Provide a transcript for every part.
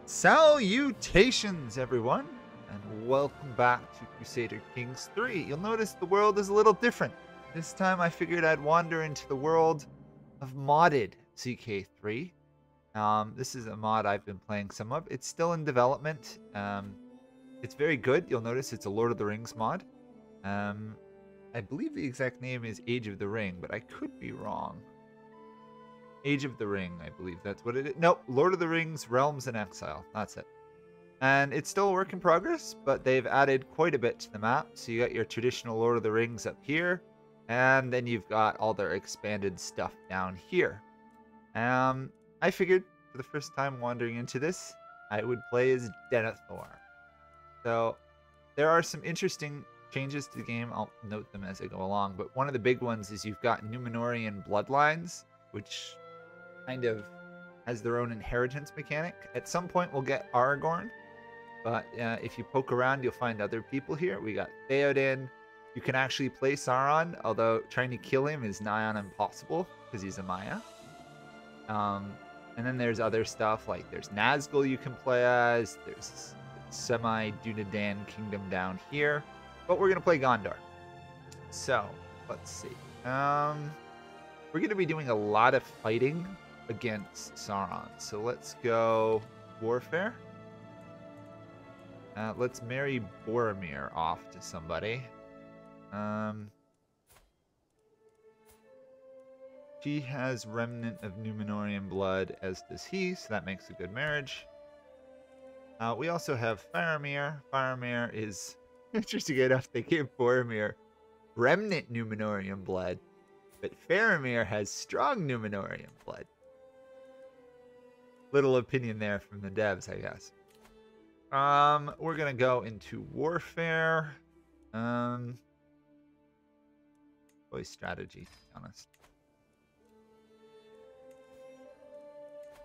Salutations, everyone, and welcome back to Crusader Kings 3. You'll notice the world is a little different. This time I figured I'd wander into the world of modded CK3. This is a mod I've been playing some of. It's still in development. It's very good. You'll notice it's a Lord of the Rings mod. I believe the exact name is Age of the Ring, but I could be wrong. Age of the Ring, I believe that's what it is. Nope, Lord of the Rings, Realms in Exile. That's it. And it's still a work in progress, but they've added quite a bit to the map. So you got your traditional Lord of the Rings up here, and then you've got all their expanded stuff down here. I figured for the first time wandering into this, I would play as Denethor. So there are some interesting changes to the game. I'll note them as I go along, but one of the big ones is you've got Numenorean bloodlines, which kind of has their own inheritance mechanic. At some point we'll get Aragorn, but if you poke around you'll find other people here. We got Theoden. You can actually play Sauron, although trying to kill him is nigh on impossible because he's a Maya. And then there's other stuff like there's Nazgul you can play as. There's semi-Dunedain kingdom down here, but we're gonna play Gondor. So let's see. We're going to be doing a lot of fighting against Sauron. So let's go warfare. Let's marry Boromir off to somebody. She has remnant of Numenorean blood, as does he, so that makes a good marriage. We also have Faramir. Faramir is, interesting enough, they gave Boromir remnant Numenorean blood. But Faramir has strong Numenorean blood. Little opinion there from the devs, I guess. We're gonna go into warfare. Boy, strategy, to be honest.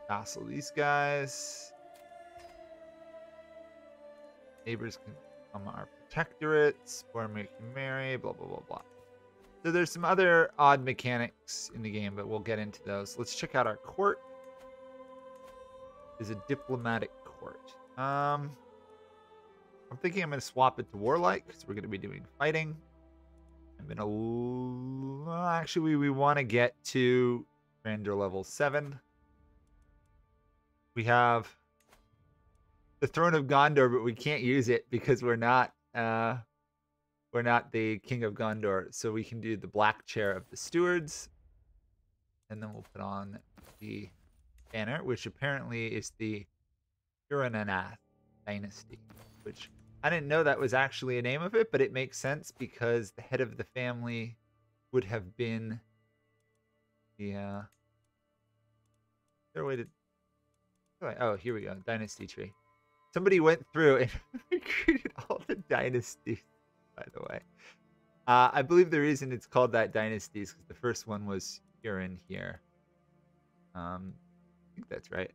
Vassal these guys. Neighbors can become our protectorates. Boromir can marry. Blah blah blah blah. So there's some other odd mechanics in the game, but we'll get into those. Let's check out our court. It's a diplomatic court. I'm thinking I'm going to swap it to warlike because we're going to be doing fighting. I'm going to... Actually, we want to get to Grandeur level 7. We have the Throne of Gondor, but we can't use it because we're not the King of Gondor, so we can do the black chair of the stewards. And then we'll put on the banner, which apparently is the Hurananath dynasty, which I didn't know that was actually a name of it, but it makes sense because the head of the family would have been the... There way to... Oh, here we go. Dynasty tree. Somebody went through and created all the dynasties, by the way. I believe the reason it's called that dynasty is because the first one was Huron here. I think that's right.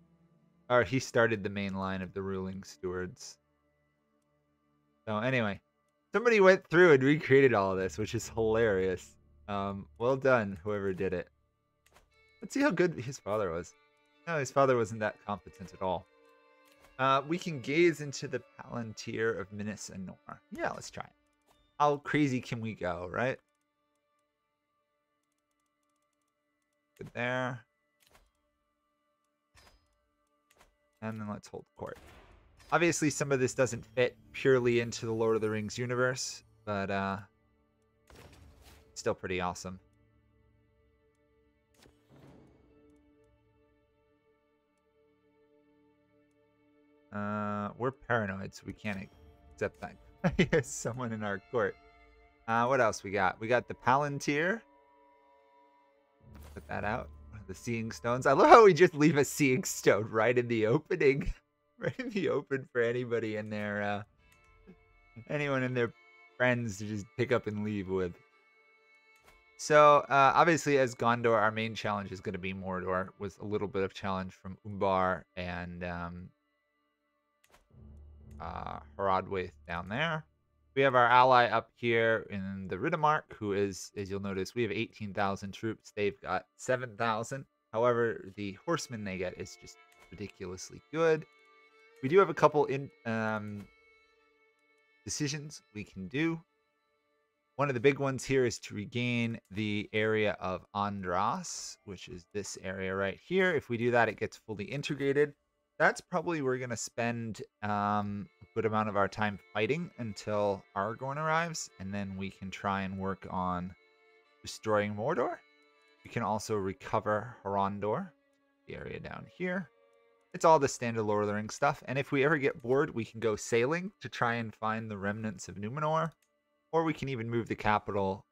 Or he started the main line of the ruling stewards. So anyway, somebody went through and recreated all of this, which is hilarious. Well done, whoever did it. Let's see how good his father was. No, his father wasn't that competent at all. We can gaze into the Palantir of Minas and Nor. Yeah, let's try it. How crazy can we go, right? Good there. And then let's hold court. Obviously, some of this doesn't fit purely into the Lord of the Rings universe, but still pretty awesome. We're paranoid, so we can't accept that as someone in our court. What else we got? We got the Palantir. Put that out. The Seeing Stones. I love how we just leave a Seeing Stone right in the opening. Right in the open for anybody in their anyone in their friends to just pick up and leave with. So obviously as Gondor, our main challenge is going to be Mordor, with a little bit of challenge from Umbar and Haradwaith down there. We have our ally up here in the Riddermark, who is, as you'll notice, we have 18,000 troops. They've got 7,000. However, the horsemen they get is just ridiculously good. We do have a couple decisions we can do. One of the big ones here is to regain the area of Andras, which is this area right here. If we do that, it gets fully integrated. That's probably where we're going to spend a good amount of our time fighting until Aragorn arrives, and then we can try and work on destroying Mordor. We can also recover Horondor, the area down here. It's all the standard Lord of the Rings stuff, and if we ever get bored, we can go sailing to try and find the remnants of Numenor, or we can even move the capital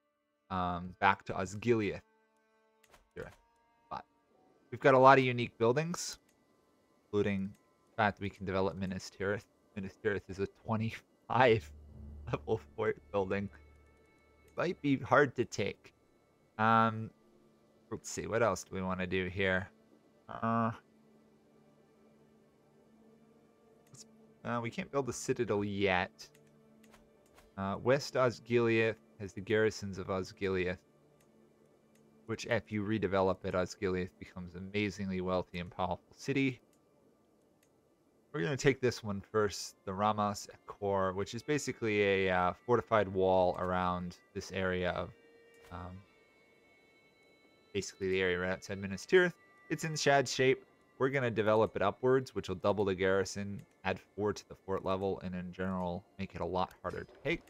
back to Osgiliath. But we've got a lot of unique buildings, including the fact that we can develop Minas Tirith. Minas Tirith is a 25 level fort building. It might be hard to take. Let's see, what else do we want to do here? We can't build the citadel yet. West Osgiliath has the garrisons of Osgiliath, which if you redevelop it, Osgiliath becomes an amazingly wealthy and powerful city. We're going to take this one first, the Ramas Core, which is basically a fortified wall around this area of basically the area right outside Minas Tirith. It's in shad shape. We're going to develop it upwards, which will double the garrison, add 4 to the fort level, and in general make it a lot harder to take.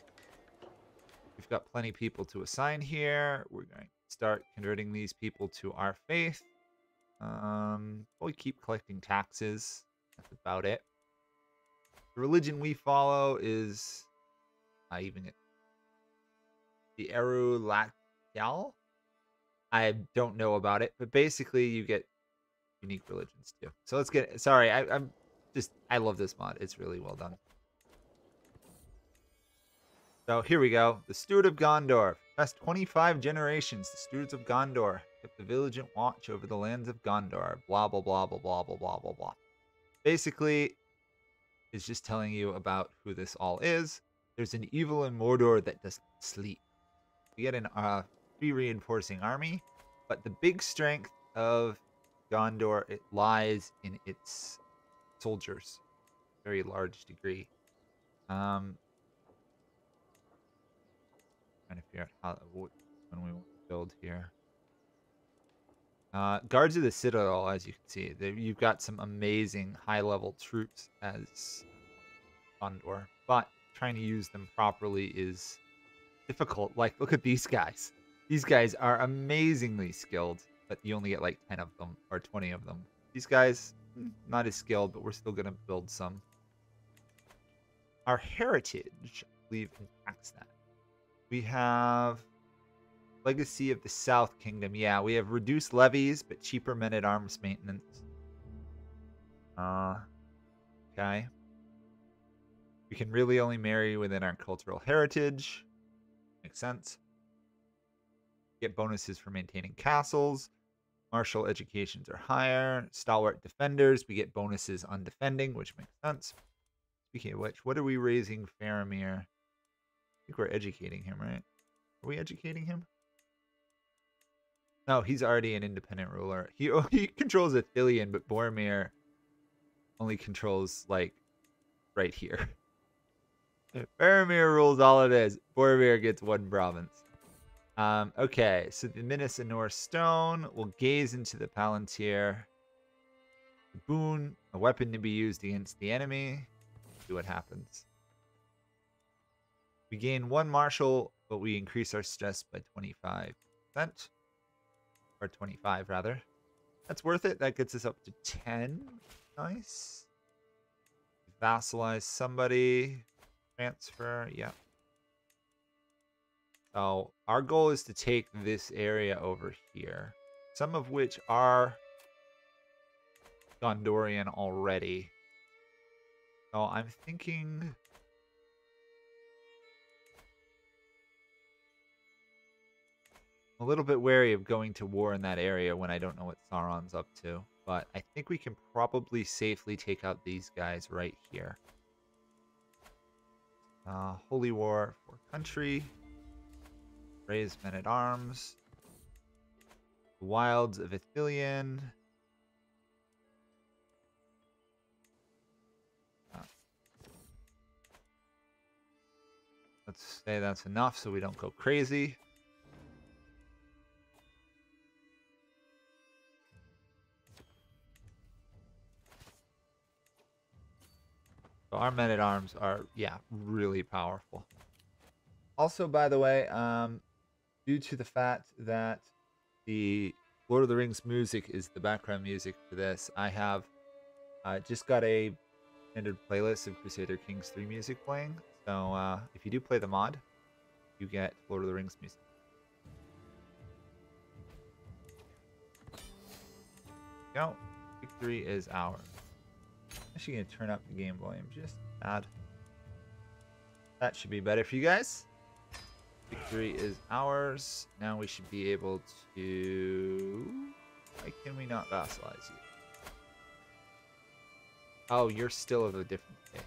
We've got plenty of people to assign here. We're going to start converting these people to our faith. We'll keep collecting taxes. That's about it. The religion we follow is even the Eru Latyal. I don't know about it, but basically you get unique religions too. So let's get. Sorry, I love this mod. It's really well done. So here we go. The Steward of Gondor. Past 25 generations, the Stewards of Gondor kept the vigilant watch over the lands of Gondor. Blah, blah, blah, blah, blah, blah, blah, blah, blah. Basically, it's just telling you about who this all is. There's an evil in Mordor that doesn't sleep. We get an reinforcing army, but the big strength of Gondor, it lies in its soldiers, very large degree. Trying to figure out what one we want to build here. Guards of the Citadel, as you can see, you've got some amazing high-level troops as Gondor, but trying to use them properly is difficult. Like, look at these guys. These guys are amazingly skilled, but you only get like 10 of them or 20 of them. These guys, not as skilled, but we're still going to build some. Our heritage, I believe, impacts that. We have Legacy of the South Kingdom. Yeah, we have reduced levies, but cheaper men-at-arms maintenance. Okay. We can really only marry within our cultural heritage. Makes sense. Get bonuses for maintaining castles. Martial educations are higher. Stalwart defenders, we get bonuses on defending, which makes sense. Speaking of which, what are we raising Faramir? I think we're educating him, right? Are we educating him? No, he's already an independent ruler. He controls Ithilien, but Boromir only controls, like, right here. Faramir rules all it is. Boromir gets 1 province. Okay, so the Minas Anor Stone will gaze into the Palantir. The boon, a weapon to be used against the enemy. See what happens. We gain 1 martial, but we increase our stress by 25%. Or 25, rather. That's worth it. That gets us up to 10. Nice. Vassalize somebody. Transfer, yeah. So our goal is to take this area over here. Some of which are Gondorian already. So I'm thinking... a little bit wary of going to war in that area when I don't know what Sauron's up to. But I think we can probably safely take out these guys right here. Holy War for country. Raise men-at-arms. The Wilds of Ithilien. Let's say that's enough so we don't go crazy. So our men-at-arms are, yeah, really powerful. Also, by the way, due to the fact that the Lord of the Rings music is the background music for this, I have just got a standard playlist of Crusader Kings 3 music playing. So if you do play the mod, you get Lord of the Rings music. Go. Victory is ours. Actually going to turn up the game volume just a tad. That should be better for you guys. Victory is ours. Now we should be able to... Why can we not vassalize you? Oh, you're still of a different faith.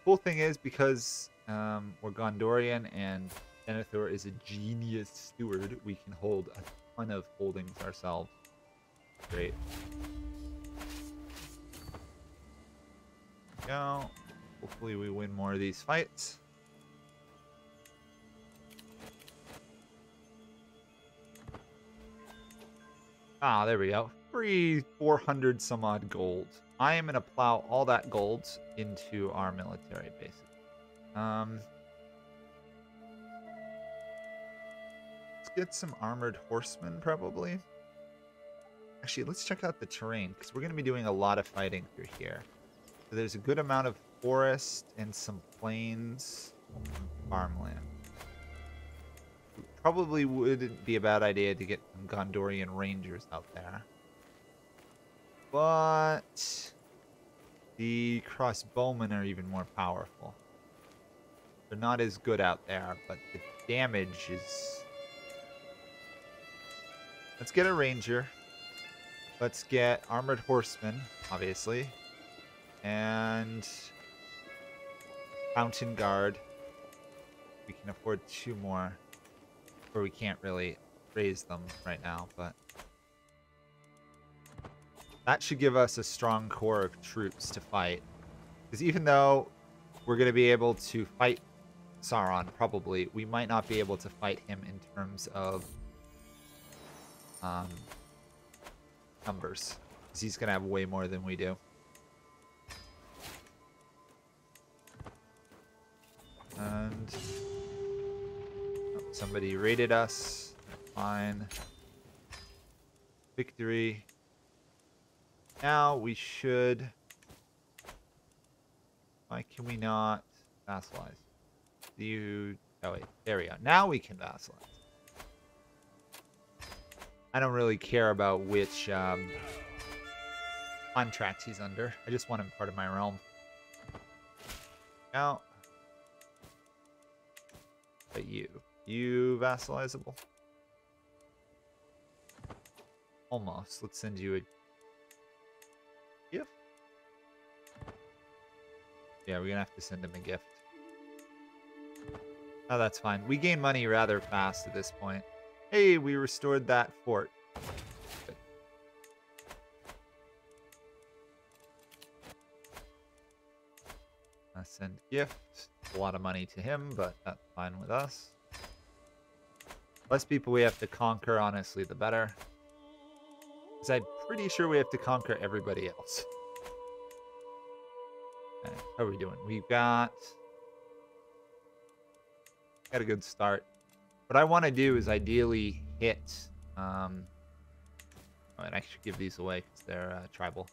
Cool thing is, because we're Gondorian and Denethor is a genius steward, we can hold a ton of holdings ourselves. Great. Go. Hopefully we win more of these fights. Ah, there we go. Free 400 some odd gold. I am going to plow all that gold into our military bases. Let's get some armored horsemen, probably. Actually, let's check out the terrain, because we're going to be doing a lot of fighting through here. So there's a good amount of forest and some plains and farmland. Probably wouldn't be a bad idea to get some Gondorian rangers out there. But the crossbowmen are even more powerful. They're not as good out there, but the damage is... Let's get a ranger. Let's get armored horsemen, obviously. And mountain guard. We can afford 2 more. Or we can't really raise them right now, but that should give us a strong core of troops to fight. Because even though we're going to be able to fight Sauron, probably, we might not be able to fight him in terms of numbers. Because he's going to have way more than we do. And... somebody raided us. Fine. Victory. Now we should... Why can we not vassalize? You... Oh wait, there we go. Now we can vassalize. I don't really care about which contract he's under. I just want him part of my realm. Now... But you vassalizable? Almost. Let's send you a gift. Yeah, we're gonna have to send him a gift. Oh, that's fine. We gain money rather fast at this point. Hey, we restored that fort. Good. Send gift. A lot of money to him, but that's fine with us. Less people we have to conquer, honestly, the better. Because I'm pretty sure we have to conquer everybody else. Okay, how are we doing? We've got a good start. What I want to do is ideally hit... oh, and I should give these away because they're tribal.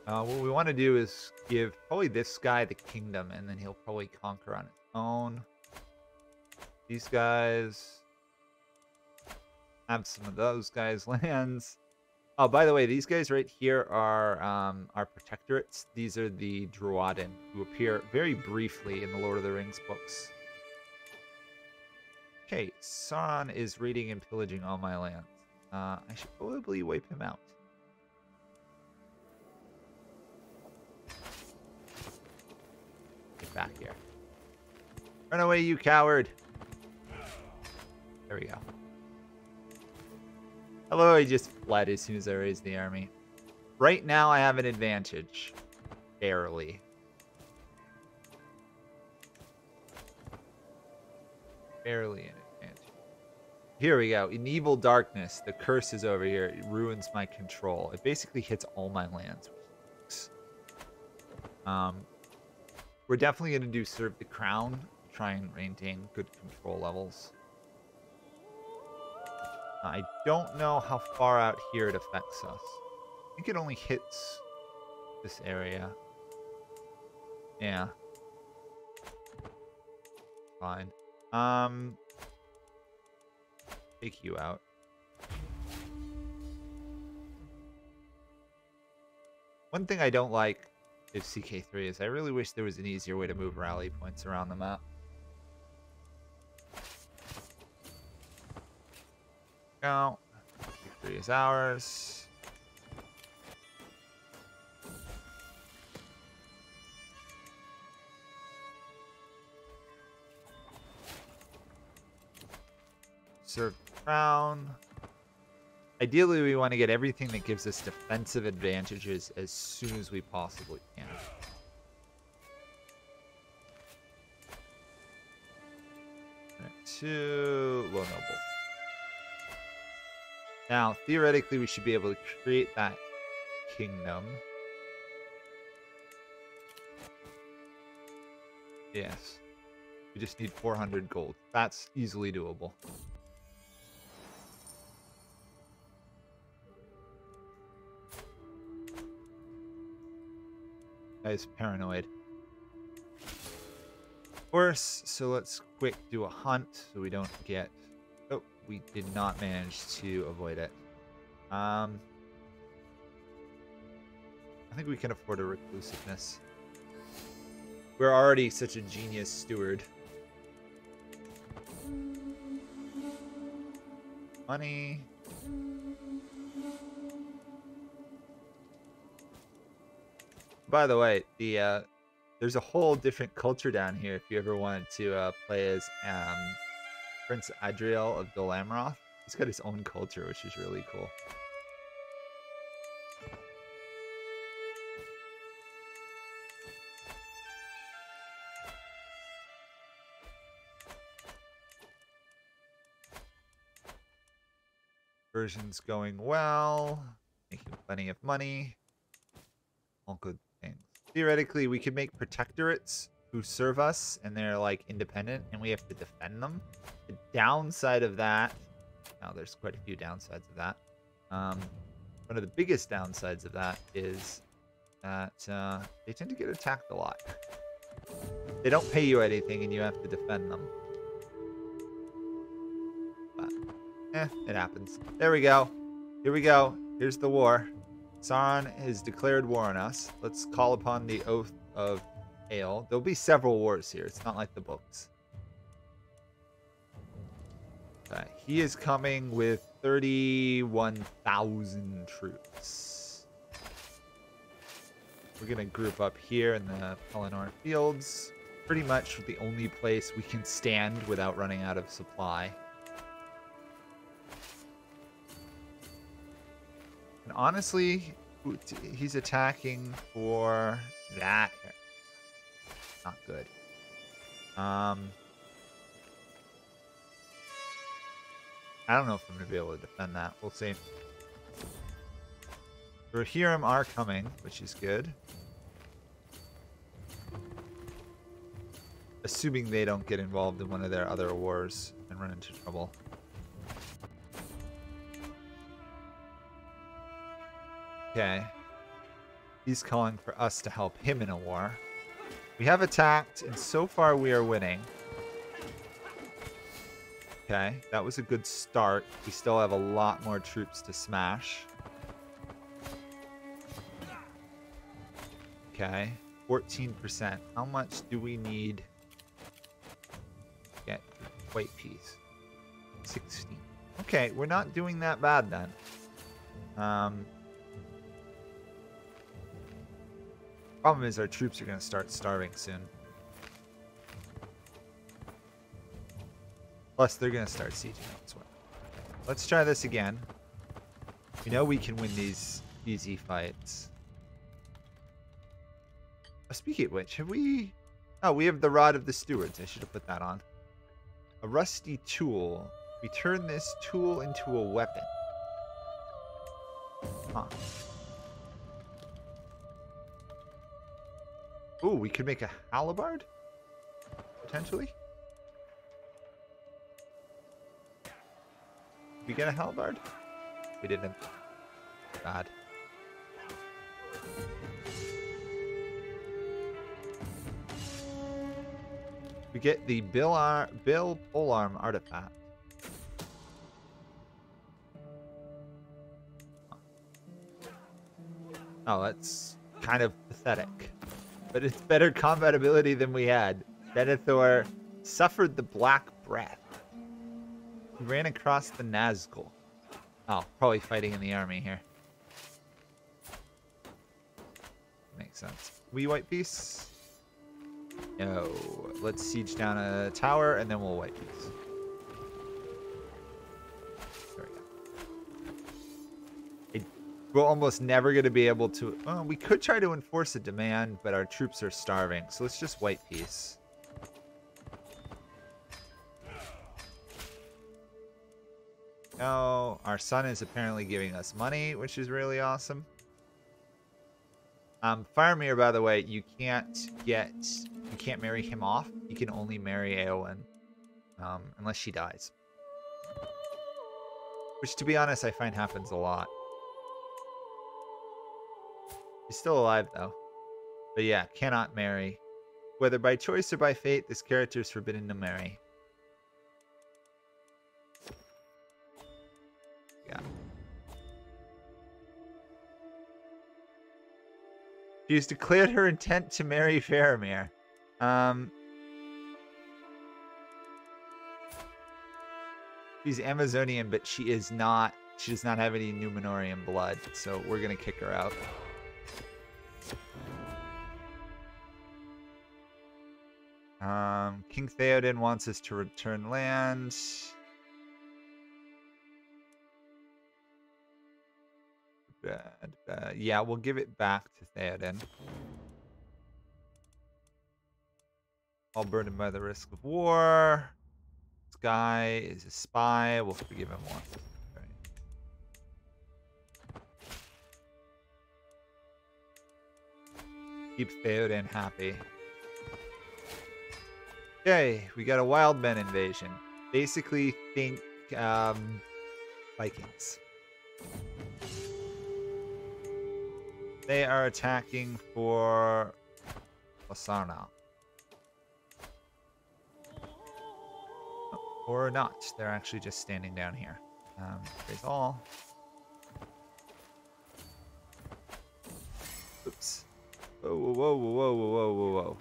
What we want to do is give probably this guy the kingdom, and then he'll probably conquer on his own. These guys have some of those guys' lands. Oh, by the way, these guys right here are our protectorates. These are the Druadan, who appear very briefly in the Lord of the Rings books. Okay, Sauron is raiding and pillaging all my lands. I should probably wipe him out. Get back here. Run away, you coward! There we go. Hello, he just fled as soon as I raised the army. Right now, I have an advantage. Barely. Barely an advantage. Here we go. In evil darkness, the curse is over here. It ruins my control. It basically hits all my lands. We're definitely going to do Serve the Crown. Try and maintain good control levels. I don't know how far out here it affects us. I think it only hits this area. Yeah. Fine. Take you out. One thing I don't like is CK3 is I really wish there was an easier way to move rally points around the map. Now, CK3 is ours. Serve the crown. Ideally, we want to get everything that gives us defensive advantages as soon as we possibly can. Right, 2 low noble. Now, theoretically, we should be able to create that kingdom. Yes. We just need 400 gold. That's easily doable. Guy's paranoid. Of course, so let's quick do a hunt so we don't get... Oh, we did not manage to avoid it. I think we can afford a reclusiveness. We're already such a genius steward. Money. By the way, there's a whole different culture down here if you ever wanted to play as Prince Adriel of Dol Amroth. He's got his own culture, which is really cool. Version's going well. Making plenty of money. All good things. Theoretically, we could make protectorates who serve us, and they're like independent, and we have to defend them. The downside of that, now there's quite a few downsides of that. One of the biggest downsides of that is that they tend to get attacked a lot. They don't pay you anything, and you have to defend them. But, it happens. There we go. Here we go. Here's the war. Sauron has declared war on us. Let's call upon the Oath of Ale. There'll be several wars here. It's not like the books. Okay. He is coming with 31,000 troops. We're going to group up here in the Pelennor Fields. Pretty much the only place we can stand without running out of supply. And honestly, he's attacking for that. Not good. I don't know if I'm going to be able to defend that. We'll see. Rohirrim are coming, which is good. Assuming they don't get involved in one of their other wars and run into trouble. Okay. He's calling for us to help him in a war. We have attacked, and so far we are winning. Okay, that was a good start. We still have a lot more troops to smash. Okay, 14%. How much do we need to get white peas? 16. Okay, we're not doing that bad then. Problem is our troops are going to start starving soon. Plus, they're going to start sieging elsewhere. Let's try this again. We know we can win these easy fights. Speaking of which, have we... Oh, we have the Rod of the Stewards. I should have put that on. A rusty tool. We turn this tool into a weapon. Huh. Ooh, we could make a halberd? Potentially? Did we get a halberd? We didn't. Bad. We get the Bill Polearm artifact. Oh, that's kind of pathetic. But it's better combat ability than we had. Denethor suffered the Black Breath. He ran across the Nazgul. Oh, probably fighting in the army here. Makes sense. We white piece? No. Let's siege down a tower and then we'll white piece. There we go. We're almost never going to be able to... Well, we could try to enforce a demand, but our troops are starving. So let's just white piece. Oh, our son is apparently giving us money, which is really awesome. Faramir, by the way, you can't marry him off. You can only marry Eowyn, unless she dies. Which, to be honest, I find happens a lot. He's still alive, though. But yeah, cannot marry. Whether by choice or by fate, this character is forbidden to marry. Yeah. She's declared her intent to marry Faramir. She's Amazonian, but she is not. She does not have any Numenorian blood, so we're gonna kick her out. King Theoden wants us to return land. Yeah, we'll give it back to Theoden. All burdened by the risk of war. This guy is a spy. We'll forgive him once. Right. Keep Theoden happy. Okay, we got a Wildmen invasion. Basically, think Vikings. They are attacking for Lasarna. Or not. They're actually just standing down here. Raise all. Oops. Whoa, whoa, whoa, whoa, whoa, whoa, whoa, whoa.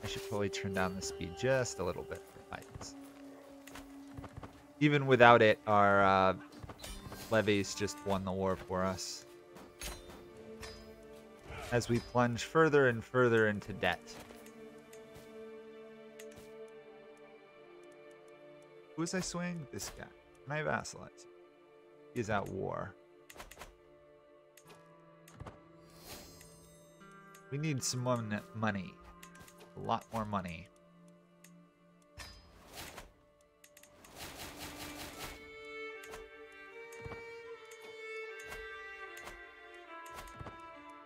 I should probably turn down the speed just a little bit for fights. Even without it, our levies just won the war for us. As we plunge further and further into debt. Who is I swing? This guy. Can I vassalize? He's at war. We need some more money. A lot more money.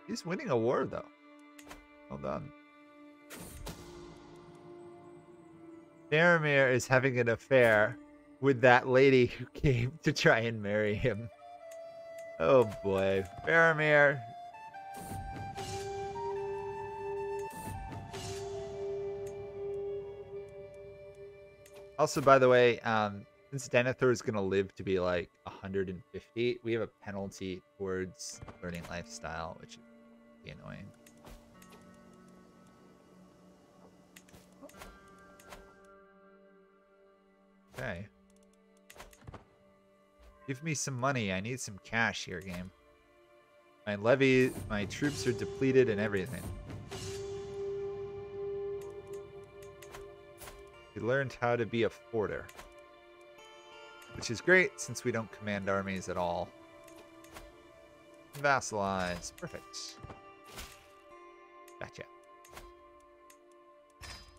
He's winning a war, though. Well done. Faramir is having an affair with that lady who came to try and marry him. Oh boy. Faramir. Also, by the way, since Denethor is going to live to be like 150, we have a penalty towards learning lifestyle, which is pretty annoying. Okay. Give me some money. I need some cash here, game. My troops are depleted and everything. We learned how to be a forter. Which is great since we don't command armies at all. Vassalize. Perfect. Gotcha.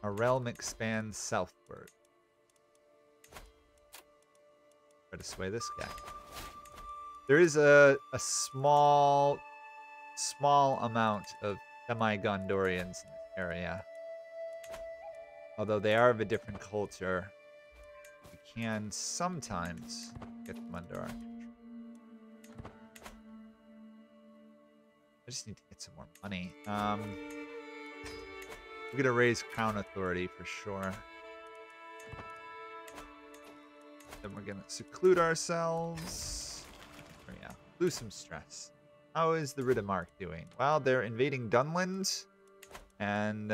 Our realm expands southward. Try to sway this guy. There is a small amount of semi-Gondorians in this area. Although they are of a different culture, we can sometimes get them under our control. I just need to get some more money. We're gonna raise crown authority for sure. Then we're gonna seclude ourselves. Oh yeah, lose some stress. How is the Riddermark doing? Well, they're invading Dunland and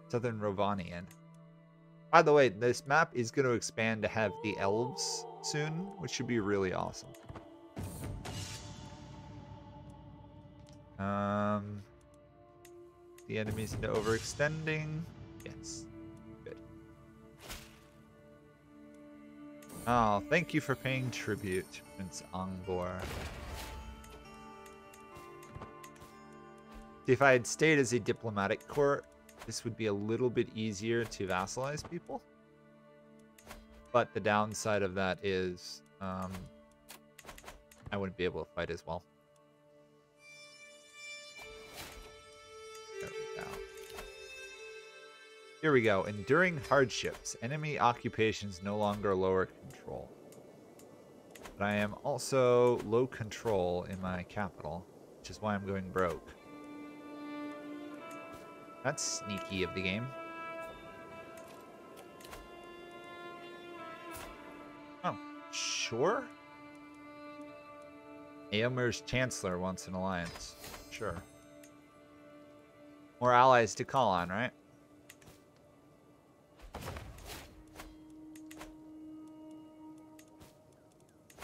Southern Rovanian. By the way, this map is going to expand to have the elves soon, which should be really awesome. The enemies into overextending. Yes. Good. Oh, thank you for paying tribute, Prince Angor. If I had stayed as a diplomatic court, this would be a little bit easier to vassalize people. But the downside of that is I wouldn't be able to fight as well. There we go. Here we go. Enduring hardships. Enemy occupations no longer lower control. But I am also low control in my capital, which is why I'm going broke. That's sneaky of the game. Oh, sure. Aomer's Chancellor wants an alliance. Sure. More allies to call on, right?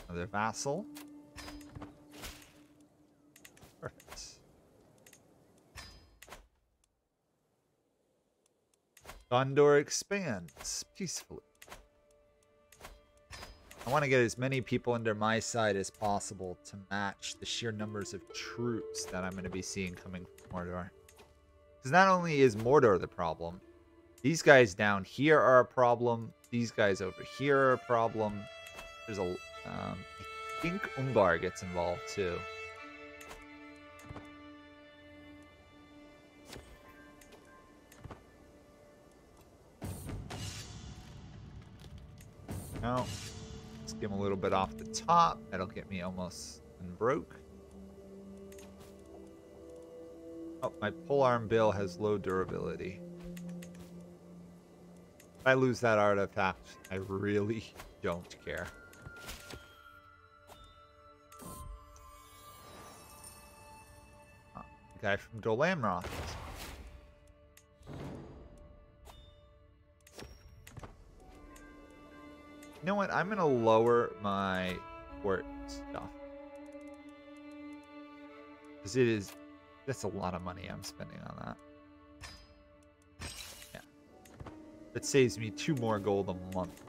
Another vassal. Perfect. Gondor expands peacefully. I want to get as many people under my side as possible to match the sheer numbers of troops that I'm going to be seeing coming from Mordor. Because not only is Mordor the problem, these guys down here are a problem. These guys over here are a problem. There's a, I think Umbar gets involved too. No. Let's give him a little bit off the top. That'll get me almost unbroke. Oh, my polearm bill has low durability. If I lose that artifact, I really don't care. Oh, the guy from Dolamroth. You know what? I'm going to lower my port stuff. Because that's a lot of money I'm spending on that. Yeah. That saves me 2 more gold a month.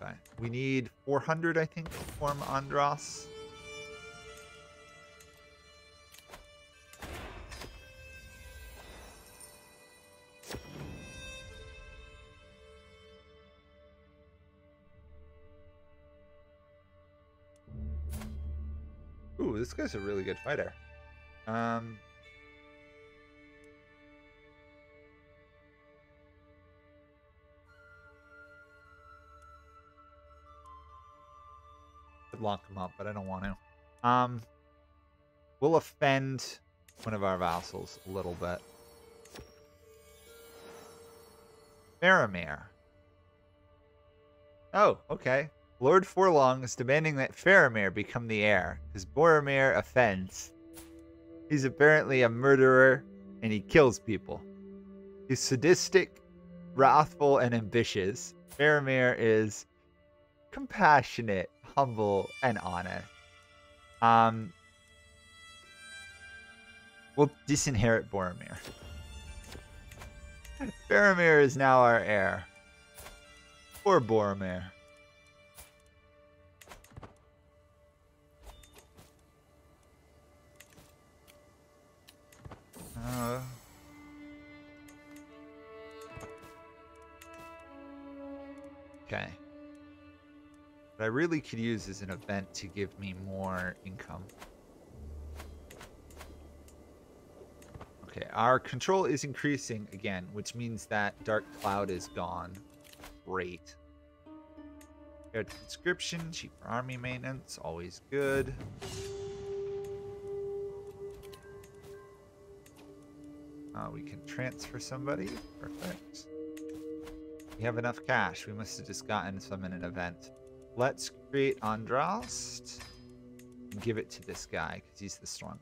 Okay. We need 400, I think, to form Andros. Ooh, this guy's a really good fighter. Could lock him up, but I don't want to. We'll offend one of our vassals a little bit. Faramir. Oh, okay. Lord Forlong is demanding that Faramir become the heir, because Boromir offends. He's apparently a murderer, and he kills people. He's sadistic, wrathful, and ambitious. Faramir is compassionate, humble, and honest. We'll disinherit Boromir. Faramir is now our heir. Poor Boromir. Okay. What I really could use is an event to give me more income. Okay, our control is increasing again, which means that Dark Cloud is gone. Great. Good conscription, cheaper army maintenance, always good. We can transfer somebody. Perfect. We have enough cash. We must have just gotten some in an event. Let's create Andraste and give it to this guy because he's the strong.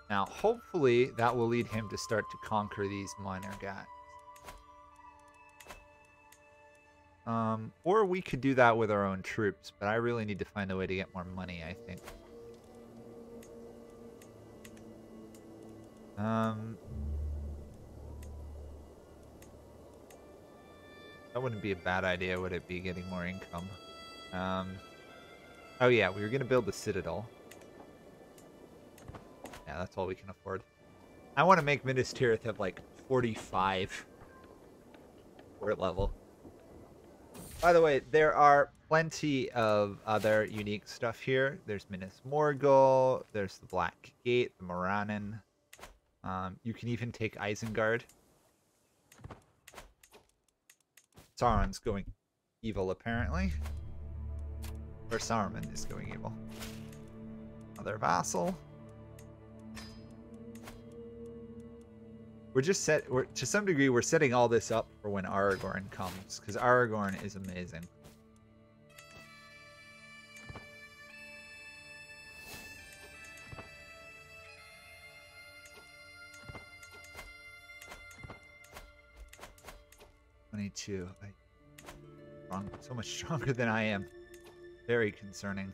Now, hopefully, that will lead him to start to conquer these minor guys. Or we could do that with our own troops, but I really need to find a way to get more money, I think. That wouldn't be a bad idea, would it be, getting more income? Oh yeah, we were going to build the Citadel. Yeah, that's all we can afford. I want to make Minas Tirith have like 45 fort level. By the way, there are plenty of other unique stuff here. There's Minas Morgul, there's the Black Gate, the Morannon. You can even take Isengard. Sauron's going evil, apparently. Or Saruman is going evil. Another vassal. We're just to some degree, we're setting all this up for when Aragorn comes, because Aragorn is amazing. So much stronger than I am. Very concerning.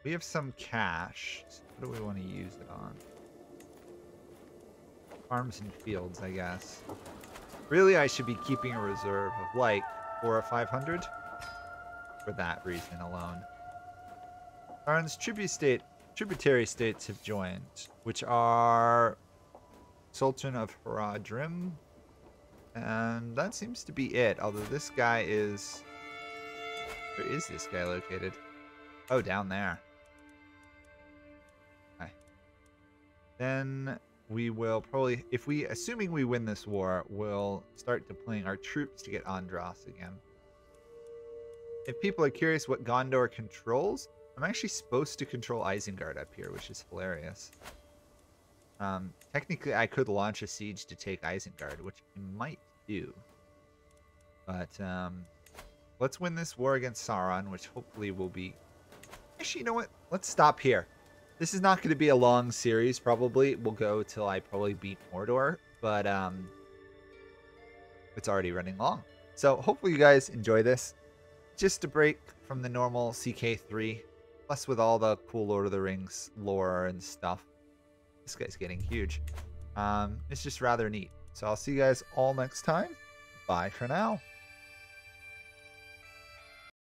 We have some cash. So what do we want to use it on? Farms and fields, I guess. Really, I should be keeping a reserve of like 400 or 500 for that reason alone. Sauron's tributary states have joined, which are Sultan of Haradrim, and that seems to be it. Although this guy is... Where is this guy located? Oh, down there. Okay. Then we will probably, assuming we win this war, we'll start deploying our troops to get Andros again. If people are curious what Gondor controls, I'm actually supposed to control Isengard up here, which is hilarious. Technically, I could launch a siege to take Isengard, which I might do. But let's win this war against Sauron, which hopefully will be... Actually, you know what? Let's stop here. This is not going to be a long series, probably. We'll go till I probably beat Mordor, but it's already running long. So hopefully you guys enjoy this. Just a break from the normal CK3, plus with all the cool Lord of the Rings lore and stuff. This guy's getting huge. It's just rather neat. So I'll see you guys all next time. Bye for now.